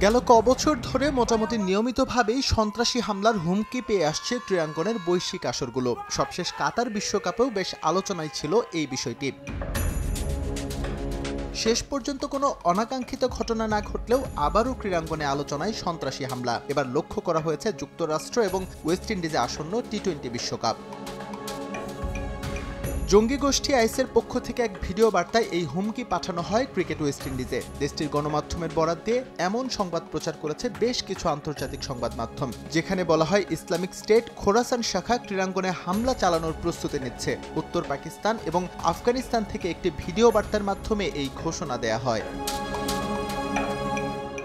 গেল কবছর ধরে মোটামুটি নিয়মিতভাবেই সন্ত্রাসী হামলার হুমকি পেয়ে আসছে ক্রীড়াঙ্গনের বৈশ্বিক আসরগুলো। সবশেষ কাতার বিশ্বকাপেও বেশ আলোচনায় ছিল এই বিষয়টি। শেষ পর্যন্ত কোনো অনাকাঙ্ক্ষিত ঘটনা না ঘটলেও আবারও ক্রীড়াঙ্গনে আলোচনায় সন্ত্রাসী হামলা। এবার লক্ষ্য করা হয়েছে যুক্তরাষ্ট্র এবং ওয়েস্ট ইন্ডিজে আসন্ন টি-20 বিশ্বকাপ। জঙ্গি গোষ্ঠী আইএসের পক্ষ থেকে এক ভিডিও বার্তায় এই হুমকি পাঠানো হয় ক্রিকেট ওয়েস্ট ইন্ডিজে। দেশটির গণমাধ্যমের বরাত দিয়ে এমন সংবাদ প্রচার করেছে বেশ কিছু আন্তর্জাতিক সংবাদ মাধ্যম, যেখানে বলা হয় ইসলামিক স্টেট খোরাসান শাখা ক্রীড়াঙ্গনে হামলা চালানোর প্রস্তুতি নিচ্ছে। উত্তর পাকিস্তান এবং আফগানিস্তান থেকে একটি ভিডিও বার্তার মাধ্যমে এই ঘোষণা দেয়া হয়।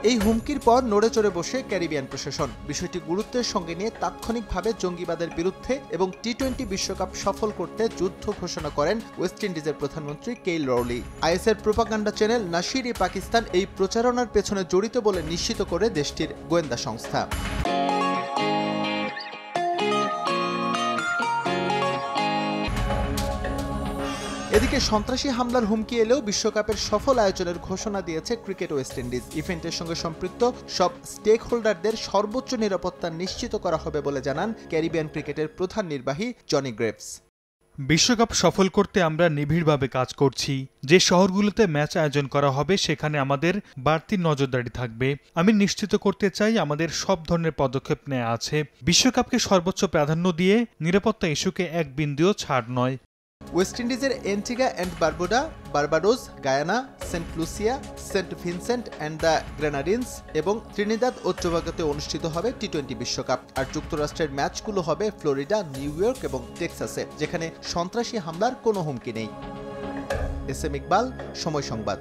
এই হুমকির পর নড়ে চড়ে বসে ক্যারিবিয়ান প্রশাসন। বিষয়টি গুরুত্বের সঙ্গে নিয়ে তাৎক্ষণিকভাবে জঙ্গিবাদের বিরুদ্ধে এবং টি-20 বিশ্বকাপ সফল করতে যুদ্ধ ঘোষণা করেন ওয়েস্ট ইন্ডিজের প্রধানমন্ত্রী কেইল রাউলি। আইএসের প্রোপাগান্ডা চ্যানেল নাশির-ই-পাকিস্তান এই প্রচারণার পেছনে জড়িত বলে নিশ্চিত করে দেশটির গোয়েন্দা সংস্থা। এদিকে সন্ত্রাসী হামলার হুমকি এলেও বিশ্বকাপের সফল আয়োজনের ঘোষণা দিয়েছে ক্রিকেট ওয়েস্ট ইন্ডিজ। ইভেন্টের সঙ্গে সম্পৃক্ত সব স্টেক হোল্ডারদের সর্বোচ্চ নিরাপত্তা নিশ্চিত করা হবে বলে জানান ক্যারিবিয়ান ক্রিকেটের প্রধান নির্বাহী জনি গ্রেভস। বিশ্বকাপ সফল করতে আমরা নিবিড়ভাবে কাজ করছি। যে শহরগুলোতে ম্যাচ আয়োজন করা হবে সেখানে আমাদের বাড়তি নজরদারি থাকবে। আমি নিশ্চিত করতে চাই আমাদের সব ধরনের পদক্ষেপ নেওয়া আছে। বিশ্বকাপকে সর্বোচ্চ প্রাধান্য দিয়ে নিরাপত্তা ইস্যুকে এক বিন্দুও ছাড় নয়। ওয়েস্ট ইন্ডিজের Antigua and Barbuda, Barbados, Guyana, Saint Lucia, Saint Vincent and the Grenadines এবং ত্রিনিদাদ ও টোবাগোতে অনুষ্ঠিত হবে টি-20 বিশ্বকাপ। আর যুক্তরাষ্ট্রের ম্যাচগুলো হবে ফ্লোরিডা, নিউ ইয়র্ক এবং টেক্সাসে, যেখানে সন্ত্রাসী হামলার কোনো হুমকি নেই। এস এম ইকবাল, সময় সংবাদ।